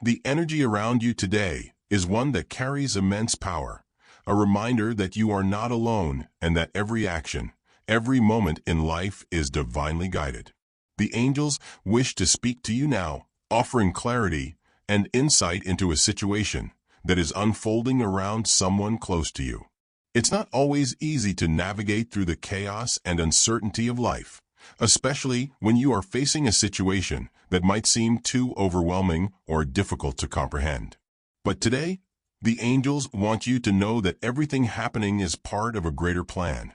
The energy around you today is one that carries immense power, a reminder that you are not alone and that every action, every moment in life is divinely guided. The angels wish to speak to you now, offering clarity and insight into a situation that is unfolding around someone close to you. It's not always easy to navigate through the chaos and uncertainty of life, especially when you are facing a situation that might seem too overwhelming or difficult to comprehend. But today, the angels want you to know that everything happening is part of a greater plan,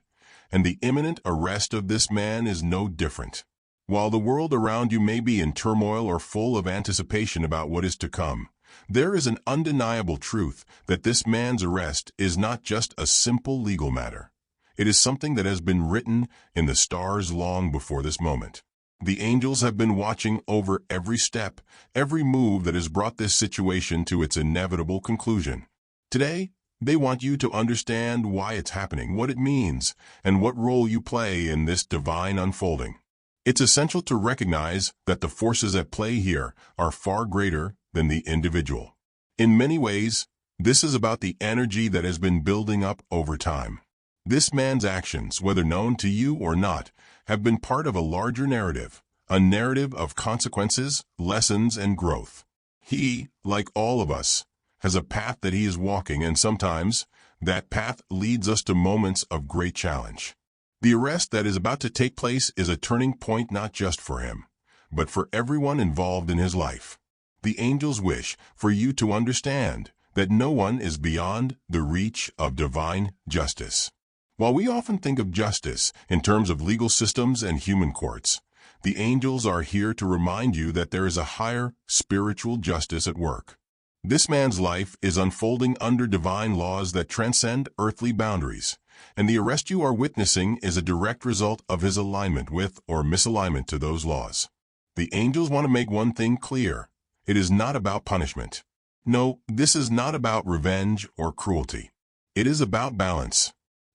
and the imminent arrest of this man is no different. While the world around you may be in turmoil or full of anticipation about what is to come, there is an undeniable truth that this man's arrest is not just a simple legal matter. It is something that has been written in the stars long before this moment. The angels have been watching over every step, every move that has brought this situation to its inevitable conclusion. Today, they want you to understand why it's happening, what it means, and what role you play in this divine unfolding. It's essential to recognize that the forces at play here are far greater than the individual. In many ways, this is about the energy that has been building up over time. This man's actions, whether known to you or not, have been part of a larger narrative, a narrative of consequences, lessons, and growth. He, like all of us, has a path that he is walking, and sometimes that path leads us to moments of great challenge. The arrest that is about to take place is a turning point not just for him, but for everyone involved in his life. The angels wish for you to understand that no one is beyond the reach of divine justice. While we often think of justice in terms of legal systems and human courts, the angels are here to remind you that there is a higher spiritual justice at work. This man's life is unfolding under divine laws that transcend earthly boundaries, and the arrest you are witnessing is a direct result of his alignment with or misalignment to those laws. The angels want to make one thing clear. It is not about punishment. No, this is not about revenge or cruelty. It is about balance.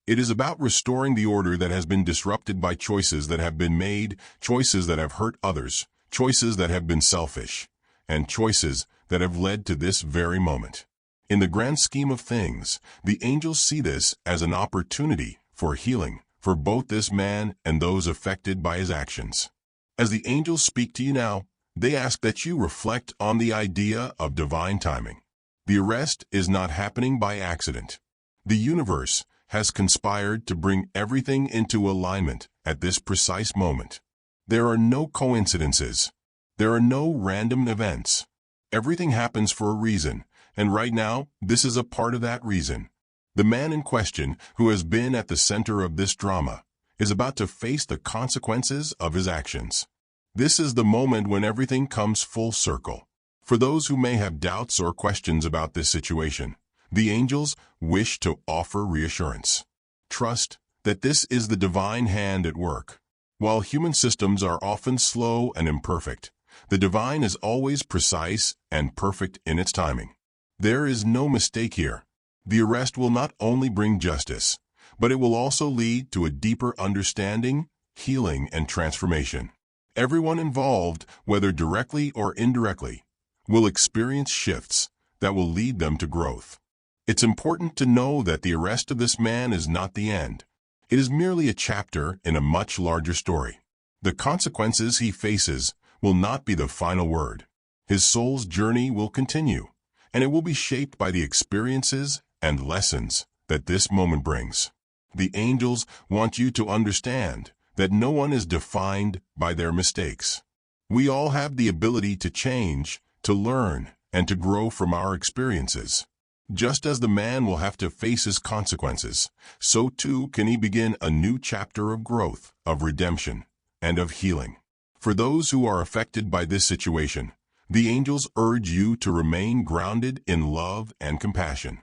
It is about restoring the order that has been disrupted by choices that have been made, choices that have hurt others, choices that have been selfish, and choices that have led to this very moment. In the grand scheme of things, the angels see this as an opportunity for healing for both this man and those affected by his actions. As the angels speak to you now, they ask that you reflect on the idea of divine timing. The arrest is not happening by accident. The universe has conspired to bring everything into alignment at this precise moment. There are no coincidences. There are no random events. Everything happens for a reason, and right now, this is a part of that reason. The man in question, who has been at the center of this drama, is about to face the consequences of his actions. This is the moment when everything comes full circle. For those who may have doubts or questions about this situation, the angels wish to offer reassurance. Trust that this is the divine hand at work. While human systems are often slow and imperfect, the divine is always precise and perfect in its timing. There is no mistake here. The arrest will not only bring justice, but it will also lead to a deeper understanding, healing, and transformation. Everyone involved, whether directly or indirectly, will experience shifts that will lead them to growth. It's important to know that the arrest of this man is not the end. It is merely a chapter in a much larger story. The consequences he faces will not be the final word. His soul's journey will continue, and it will be shaped by the experiences and lessons that this moment brings. The angels want you to understand that no one is defined by their mistakes. We all have the ability to change, to learn, and to grow from our experiences. Just as the man will have to face his consequences, so too can he begin a new chapter of growth, of redemption, and of healing. For those who are affected by this situation, the angels urge you to remain grounded in love and compassion.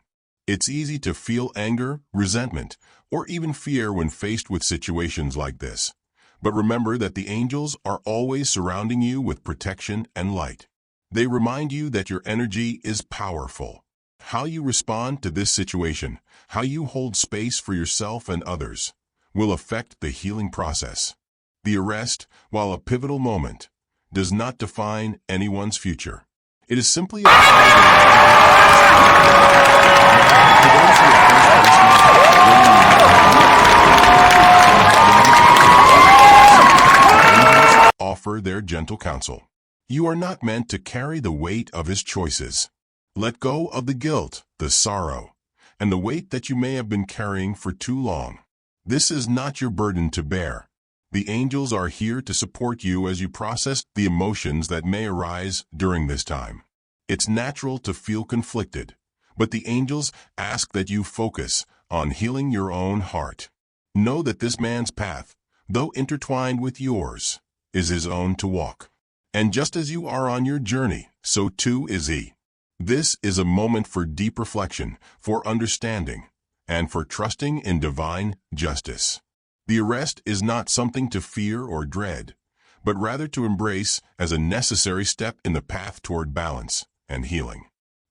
It's easy to feel anger, resentment, or even fear when faced with situations like this. But remember that the angels are always surrounding you with protection and light. They remind you that your energy is powerful. How you respond to this situation, how you hold space for yourself and others, will affect the healing process. The arrest, while a pivotal moment, does not define anyone's future. It is simply a to those who are offer their gentle counsel. You are not meant to carry the weight of his choices. Let go of the guilt, the sorrow, and the weight that you may have been carrying for too long. This is not your burden to bear. The angels are here to support you as you process the emotions that may arise during this time. It's natural to feel conflicted, but the angels ask that you focus on healing your own heart. Know that this man's path, though intertwined with yours, is his own to walk. And just as you are on your journey, so too is he. This is a moment for deep reflection, for understanding, and for trusting in divine justice. The arrest is not something to fear or dread, but rather to embrace as a necessary step in the path toward balance and healing.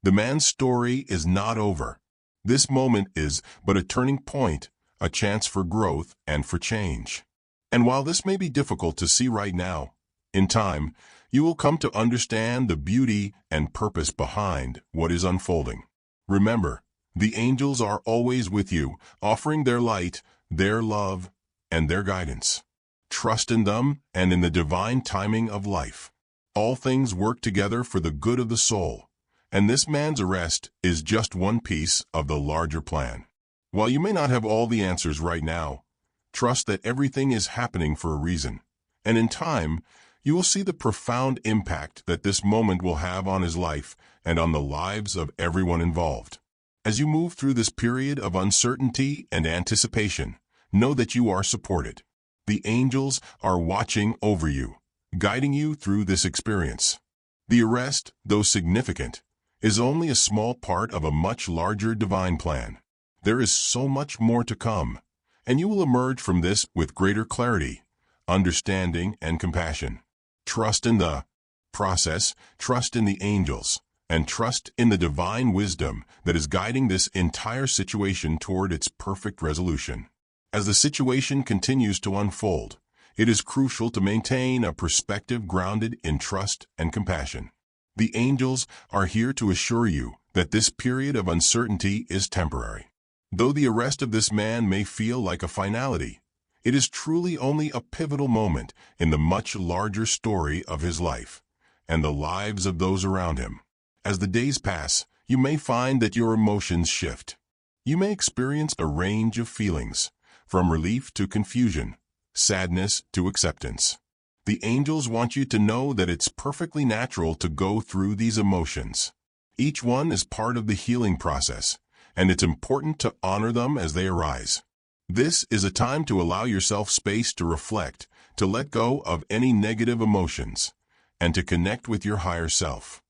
The man's story is not over. This moment is but a turning point, a chance for growth and for change. And while this may be difficult to see right now, in time, you will come to understand the beauty and purpose behind what is unfolding. Remember, the angels are always with you, offering their light, their love, and their guidance. Trust in them and in the divine timing of life. All things work together for the good of the soul, and this man's arrest is just one piece of the larger plan. While you may not have all the answers right now, trust that everything is happening for a reason, and in time, you will see the profound impact that this moment will have on his life and on the lives of everyone involved. As you move through this period of uncertainty and anticipation, know that you are supported. The angels are watching over you, guiding you through this experience. The arrest, though significant, is only a small part of a much larger divine plan. There is so much more to come, and you will emerge from this with greater clarity, understanding, and compassion. Trust in the process, trust in the angels, and trust in the divine wisdom that is guiding this entire situation toward its perfect resolution. As the situation continues to unfold, it is crucial to maintain a perspective grounded in trust and compassion. The angels are here to assure you that this period of uncertainty is temporary. Though the arrest of this man may feel like a finality, it is truly only a pivotal moment in the much larger story of his life and the lives of those around him. As the days pass, you may find that your emotions shift. You may experience a range of feelings, from relief to confusion, sadness to acceptance. The angels want you to know that it's perfectly natural to go through these emotions. Each one is part of the healing process, and it's important to honor them as they arise. This is a time to allow yourself space to reflect, to let go of any negative emotions, and to connect with your higher self.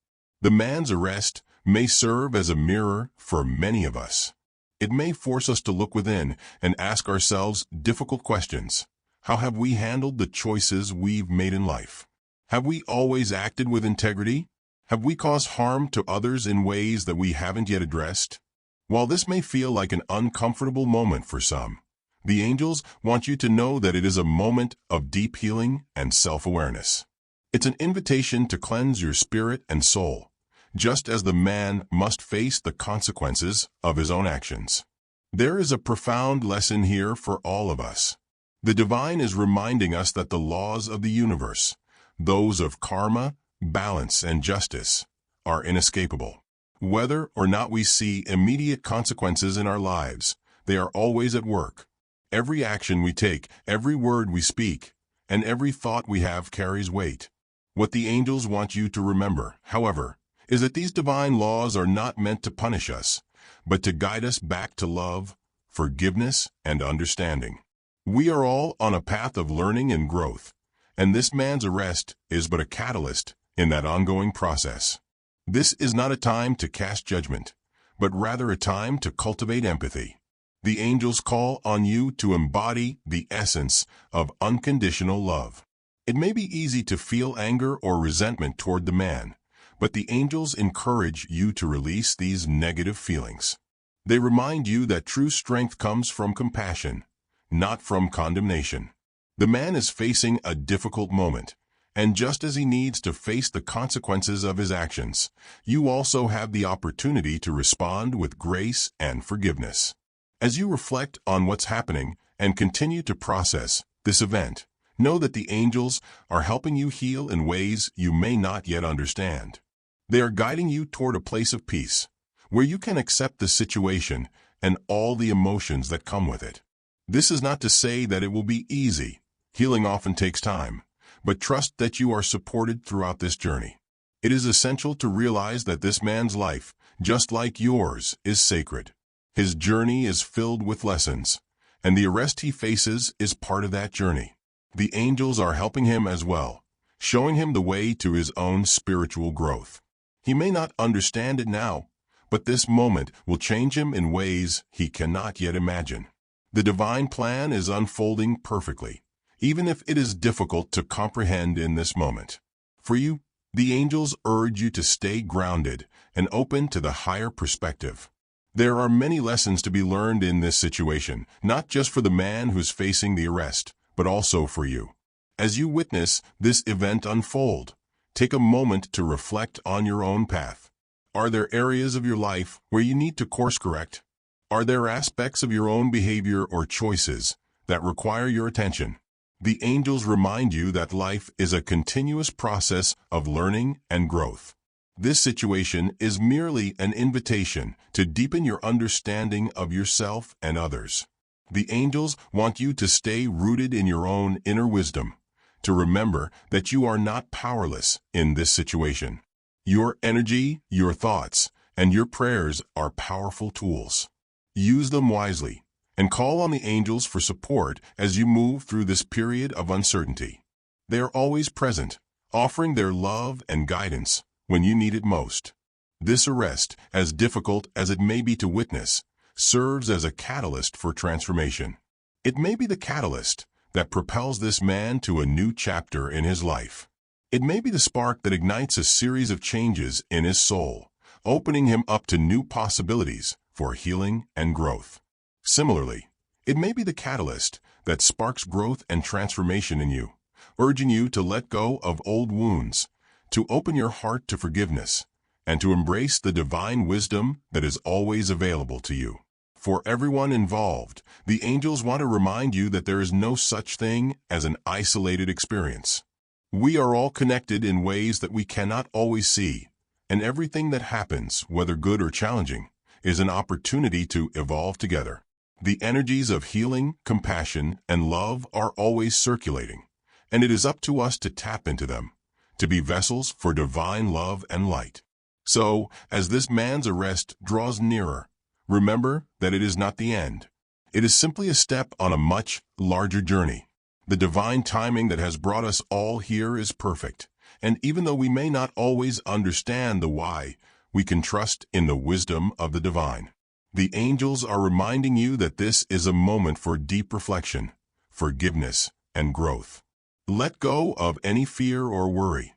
The man's arrest may serve as a mirror for many of us. It may force us to look within and ask ourselves difficult questions. How have we handled the choices we've made in life? Have we always acted with integrity? Have we caused harm to others in ways that we haven't yet addressed? While this may feel like an uncomfortable moment for some, the angels want you to know that it is a moment of deep healing and self-awareness. It's an invitation to cleanse your spirit and soul, just as the man must face the consequences of his own actions. There is a profound lesson here for all of us. The divine is reminding us that the laws of the universe, those of karma, balance, and justice, are inescapable. Whether or not we see immediate consequences in our lives, they are always at work. Every action we take, every word we speak, and every thought we have carries weight. What the angels want you to remember, however, is that these divine laws are not meant to punish us, but to guide us back to love, forgiveness, and understanding. We are all on a path of learning and growth, and this man's arrest is but a catalyst in that ongoing process. This is not a time to cast judgment, but rather a time to cultivate empathy. The angels call on you to embody the essence of unconditional love. It may be easy to feel anger or resentment toward the man, but the angels encourage you to release these negative feelings. They remind you that true strength comes from compassion, not from condemnation. The man is facing a difficult moment, And just as he needs to face the consequences of his actions, you also have the opportunity to respond with grace and forgiveness. As you reflect on what's happening and continue to process this event, know that the angels are helping you heal in ways you may not yet understand. They are guiding you toward a place of peace, where you can accept the situation and all the emotions that come with it. This is not to say that it will be easy. Healing often takes time, but trust that you are supported throughout this journey. It is essential to realize that this man's life, just like yours, is sacred. His journey is filled with lessons, and the arrest he faces is part of that journey. The angels are helping him as well, showing him the way to his own spiritual growth. He may not understand it now, but this moment will change him in ways he cannot yet imagine. The divine plan is unfolding perfectly, even if it is difficult to comprehend in this moment. For you, the angels urge you to stay grounded and open to the higher perspective. There are many lessons to be learned in this situation, not just for the man who's facing the arrest, but also for you. As you witness this event unfold, take a moment to reflect on your own path. Are there areas of your life where you need to course correct? Are there aspects of your own behavior or choices that require your attention? The angels remind you that life is a continuous process of learning and growth. This situation is merely an invitation to deepen your understanding of yourself and others. The angels want you to stay rooted in your own inner wisdom, to remember that you are not powerless in this situation. Your energy, your thoughts, and your prayers are powerful tools. Use them wisely, and call on the angels for support as you move through this period of uncertainty. They are always present, offering their love and guidance when you need it most. This arrest, as difficult as it may be to witness, serves as a catalyst for transformation. It may be the catalyst that propels this man to a new chapter in his life. It may be the spark that ignites a series of changes in his soul, opening him up to new possibilities for healing and growth. Similarly, it may be the catalyst that sparks growth and transformation in you, urging you to let go of old wounds, to open your heart to forgiveness, and to embrace the divine wisdom that is always available to you. For everyone involved, the angels want to remind you that there is no such thing as an isolated experience. We are all connected in ways that we cannot always see, and everything that happens, whether good or challenging, is an opportunity to evolve together. The energies of healing, compassion, and love are always circulating, and it is up to us to tap into them, to be vessels for divine love and light. So, as this man's arrest draws nearer, remember that it is not the end. It is simply a step on a much larger journey. The divine timing that has brought us all here is perfect, and even though we may not always understand the why, we can trust in the wisdom of the divine. The angels are reminding you that this is a moment for deep reflection, forgiveness, and growth. Let go of any fear or worry,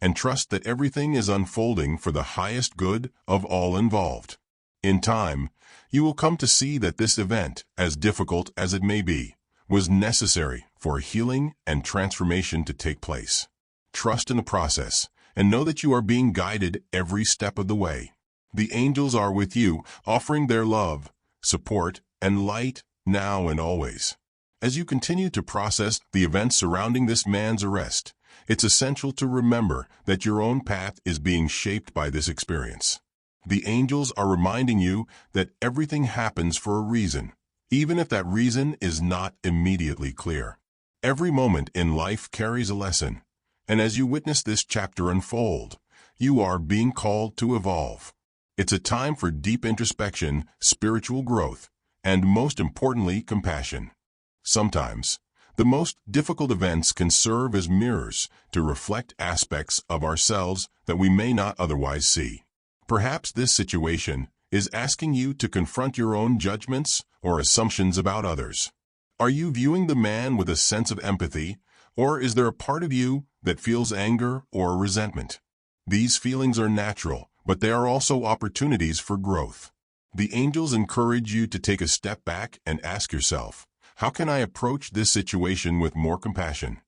and trust that everything is unfolding for the highest good of all involved. In time, you will come to see that this event, as difficult as it may be, was necessary for healing and transformation to take place. Trust in the process, and know that you are being guided every step of the way. The angels are with you, offering their love, support, and light now and always. As you continue to process the events surrounding this man's arrest, it's essential to remember that your own path is being shaped by this experience. The angels are reminding you that everything happens for a reason, even if that reason is not immediately clear. Every moment in life carries a lesson, and as you witness this chapter unfold, you are being called to evolve. It's a time for deep introspection, spiritual growth, and most importantly, compassion. Sometimes, the most difficult events can serve as mirrors to reflect aspects of ourselves that we may not otherwise see. Perhaps this situation is asking you to confront your own judgments or assumptions about others. Are you viewing the man with a sense of empathy, or is there a part of you that feels anger or resentment? These feelings are natural, but they are also opportunities for growth. The angels encourage you to take a step back and ask yourself, how can I approach this situation with more compassion?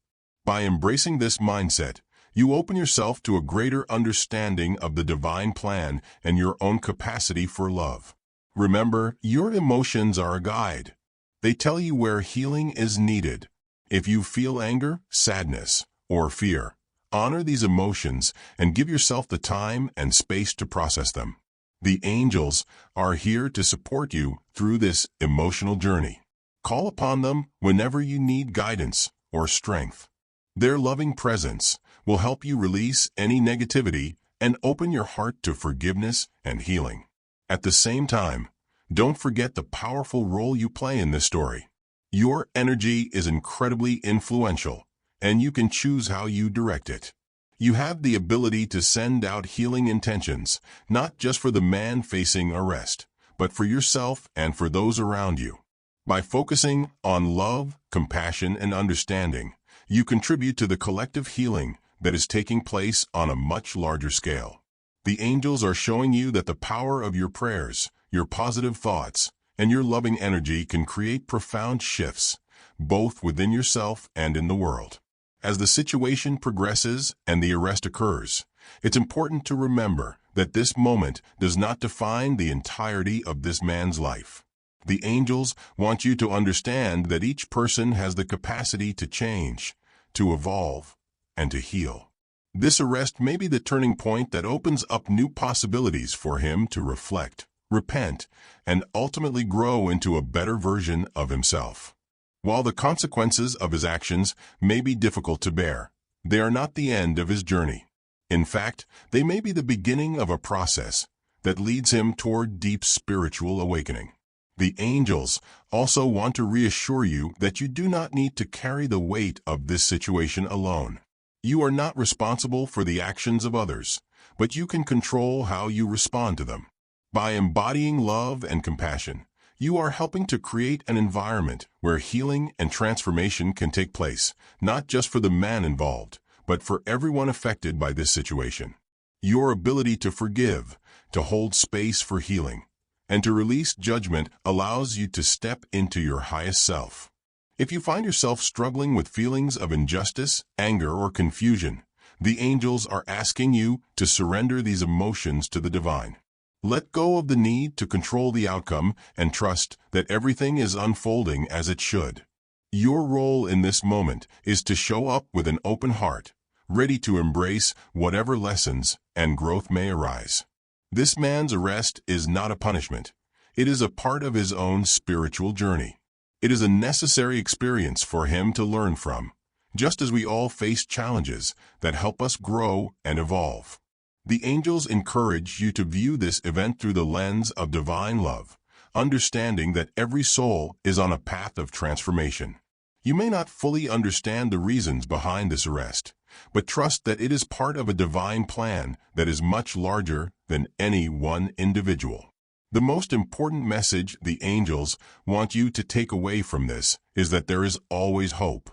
By embracing this mindset, you open yourself to a greater understanding of the divine plan and your own capacity for love. Remember, your emotions are a guide. They tell you where healing is needed. If you feel anger, sadness, or fear, honor these emotions and give yourself the time and space to process them. The angels are here to support you through this emotional journey. Call upon them whenever you need guidance or strength. Their loving presence will help you release any negativity and open your heart to forgiveness and healing. At the same time, don't forget the powerful role you play in this story. Your energy is incredibly influential, and you can choose how you direct it. You have the ability to send out healing intentions, not just for the man facing arrest, but for yourself and for those around you. By focusing on love, compassion, and understanding, you contribute to the collective healing that is taking place on a much larger scale. The angels are showing you that the power of your prayers, your positive thoughts, and your loving energy can create profound shifts, both within yourself and in the world. As the situation progresses and the arrest occurs, it's important to remember that this moment does not define the entirety of this man's life. The angels want you to understand that each person has the capacity to change, to evolve, and to heal. This arrest may be the turning point that opens up new possibilities for him to reflect, repent, and ultimately grow into a better version of himself. While the consequences of his actions may be difficult to bear, they are not the end of his journey. In fact, they may be the beginning of a process that leads him toward deep spiritual awakening. The angels also want to reassure you that you do not need to carry the weight of this situation alone. You are not responsible for the actions of others, but you can control how you respond to them. By embodying love and compassion, you are helping to create an environment where healing and transformation can take place, not just for the man involved, but for everyone affected by this situation. Your ability to forgive, to hold space for healing, and to release judgment allows you to step into your highest self. If you find yourself struggling with feelings of injustice, anger, or confusion, the angels are asking you to surrender these emotions to the divine. Let go of the need to control the outcome and trust that everything is unfolding as it should. Your role in this moment is to show up with an open heart, ready to embrace whatever lessons and growth may arise. This man's arrest is not a punishment. It is a part of his own spiritual journey. It is a necessary experience for him to learn from, just as we all face challenges that help us grow and evolve. The angels encourage you to view this event through the lens of divine love, understanding that every soul is on a path of transformation. You may not fully understand the reasons behind this arrest, but trust that it is part of a divine plan that is much larger than any one individual. The most important message the angels want you to take away from this is that there is always hope.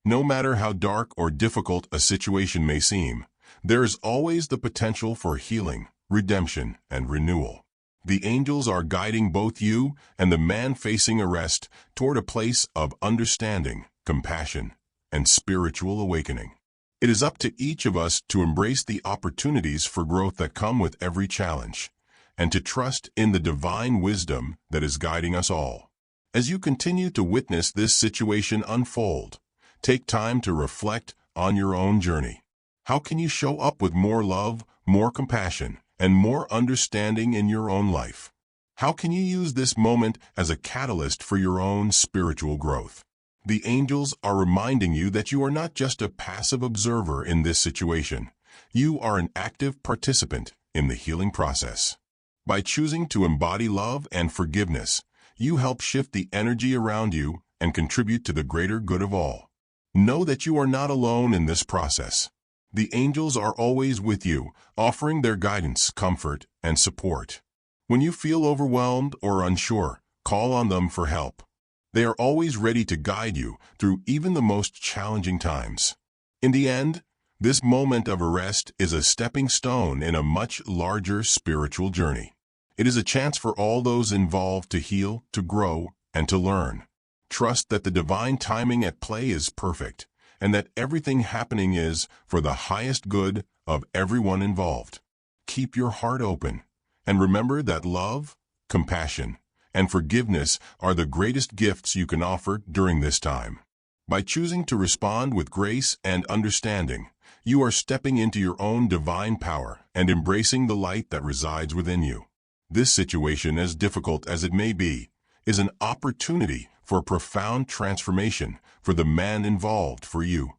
No matter how dark or difficult a situation may seem, there is always the potential for healing, redemption, and renewal. The angels are guiding both you and the man facing arrest toward a place of understanding, compassion, and spiritual awakening. It is up to each of us to embrace the opportunities for growth that come with every challenge, and to trust in the divine wisdom that is guiding us all. As you continue to witness this situation unfold, take time to reflect on your own journey. How can you show up with more love, more compassion, and more understanding in your own life? How can you use this moment as a catalyst for your own spiritual growth? The angels are reminding you that you are not just a passive observer in this situation. You are an active participant in the healing process. By choosing to embody love and forgiveness, you help shift the energy around you and contribute to the greater good of all. Know that you are not alone in this process. The angels are always with you, offering their guidance, comfort, and support. When you feel overwhelmed or unsure, call on them for help. They are always ready to guide you through even the most challenging times. In the end, this moment of arrest is a stepping stone in a much larger spiritual journey. It is a chance for all those involved to heal, to grow, and to learn. Trust that the divine timing at play is perfect, and that everything happening is for the highest good of everyone involved. Keep your heart open, and remember that love, compassion, and forgiveness are the greatest gifts you can offer during this time. By choosing to respond with grace and understanding, you are stepping into your own divine power and embracing the light that resides within you. This situation, as difficult as it may be, is an opportunity for profound transformation for the man involved, for you,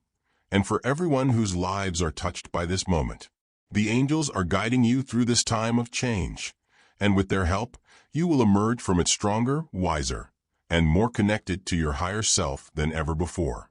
and for everyone whose lives are touched by this moment. The angels are guiding you through this time of change, and with their help, you will emerge from it stronger, wiser, and more connected to your higher self than ever before.